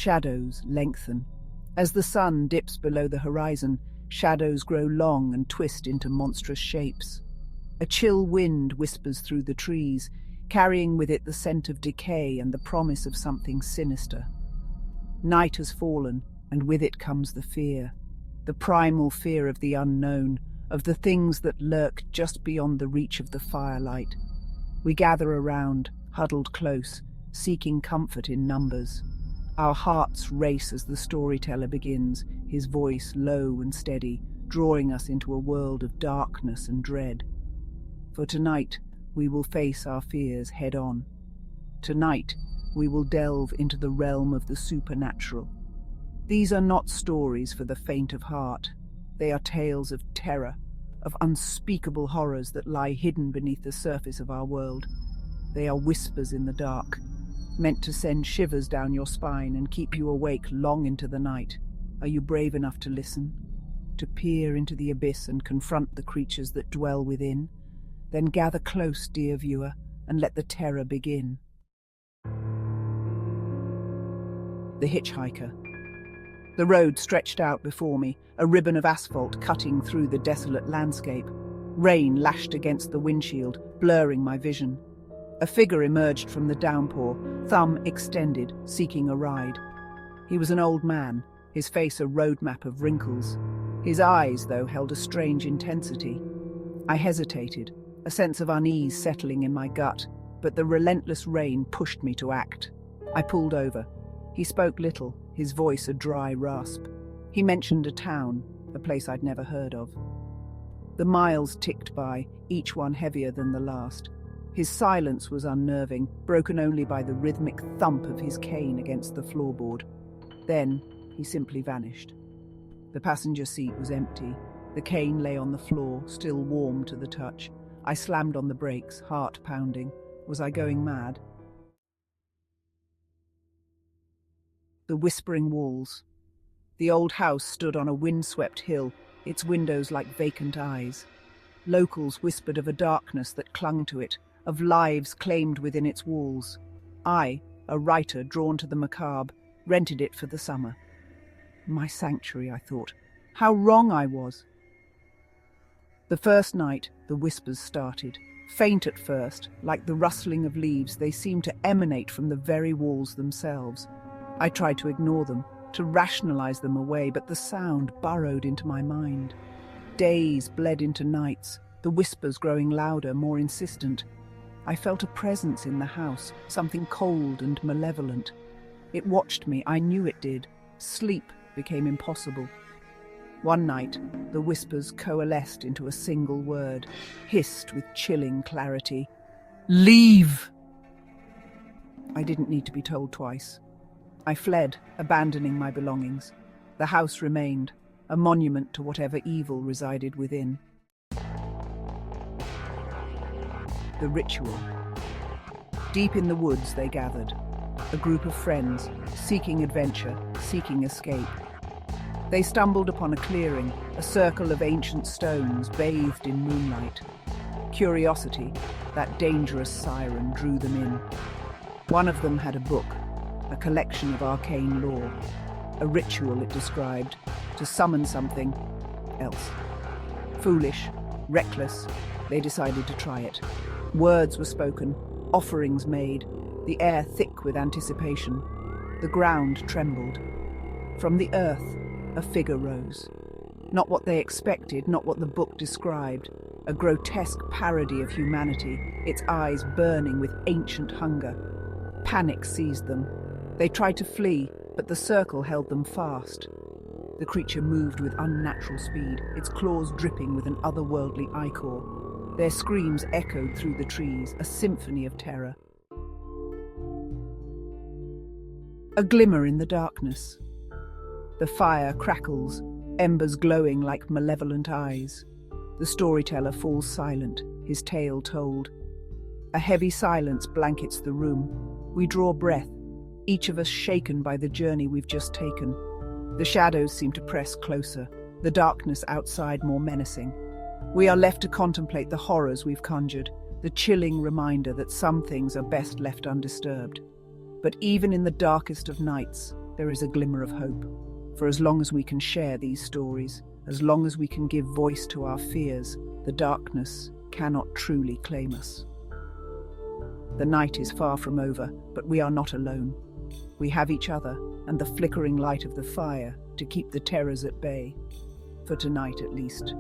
Shadows lengthen. As the sun dips below the horizon, shadows grow long and twist into monstrous shapes. A chill wind whispers through the trees, carrying with it the scent of decay and the promise of something sinister. Night has fallen, and with it comes the primal fear of the unknown, of the things that lurk just beyond the reach of the firelight. We gather around, huddled close, seeking comfort in numbers. Our hearts race as the storyteller begins, his voice low and steady, drawing us into a world of darkness and dread. For tonight, we will face our fears head-on. Tonight, we will delve into the realm of the supernatural. These are not stories for the faint of heart. They are tales of terror, of unspeakable horrors that lie hidden beneath the surface of our world. They are whispers in the dark, meant to send shivers down your spine and keep you awake long into the night. Are you brave enough to listen? To peer into the abyss and confront the creatures that dwell within? Then gather close, dear viewer, and let the terror begin. The Hitchhiker. The road stretched out before me, a ribbon of asphalt cutting through the desolate landscape. Rain lashed against the windshield, blurring my vision. A figure emerged from the downpour, thumb extended, seeking a ride. He was an old man, his face a roadmap of wrinkles. His eyes, though, held a strange intensity. I hesitated, a sense of unease settling in my gut, but the relentless rain pushed me to act. I pulled over. He spoke little, his voice a dry rasp. He mentioned a town, a place I'd never heard of. The miles ticked by, each one heavier than the last. His silence was unnerving, broken only by the rhythmic thump of his cane against the floorboard. Then he simply vanished. The passenger seat was empty. The cane lay on the floor, still warm to the touch. I slammed on the brakes, heart pounding. Was I going mad? The whispering walls. The old house stood on a windswept hill, its windows like vacant eyes. Locals whispered of a darkness that clung to it, of lives claimed within its walls. I, a writer drawn to the macabre, rented it for the summer. My sanctuary, I thought. How wrong I was. The first night, the whispers started. Faint at first, like the rustling of leaves, they seemed to emanate from the very walls themselves. I tried to ignore them, to rationalize them away, but the sound burrowed into my mind. Days bled into nights, the whispers growing louder, more insistent. I felt a presence in the house, something cold and malevolent. It watched me, I knew it did. Sleep became impossible. One night, the whispers coalesced into a single word, hissed with chilling clarity. Leave! I didn't need to be told twice. I fled, abandoning my belongings. The house remained, a monument to whatever evil resided within. The ritual. Deep in the woods they gathered, a group of friends, seeking adventure, seeking escape. They stumbled upon a clearing, a circle of ancient stones bathed in moonlight. Curiosity, that dangerous siren, drew them in. One of them had a book, a collection of arcane lore, a ritual it described, to summon something else. Foolish, reckless, they decided to try it. Words were spoken, offerings made, the air thick with anticipation. The ground trembled. From the earth, a figure rose. Not what they expected, not what the book described. A grotesque parody of humanity, its eyes burning with ancient hunger. Panic seized them. They tried to flee, but the circle held them fast. The creature moved with unnatural speed, its claws dripping with an otherworldly ichor. Their screams echoed through the trees, a symphony of terror. A glimmer in the darkness. The fire crackles, embers glowing like malevolent eyes. The storyteller falls silent, his tale told. A heavy silence blankets the room. We draw breath, each of us shaken by the journey we've just taken. The shadows seem to press closer, the darkness outside more menacing. We are left to contemplate the horrors we've conjured, the chilling reminder that some things are best left undisturbed. But even in the darkest of nights, there is a glimmer of hope. For as long as we can share these stories, as long as we can give voice to our fears, the darkness cannot truly claim us. The night is far from over, but we are not alone. We have each other and the flickering light of the fire to keep the terrors at bay, for tonight at least.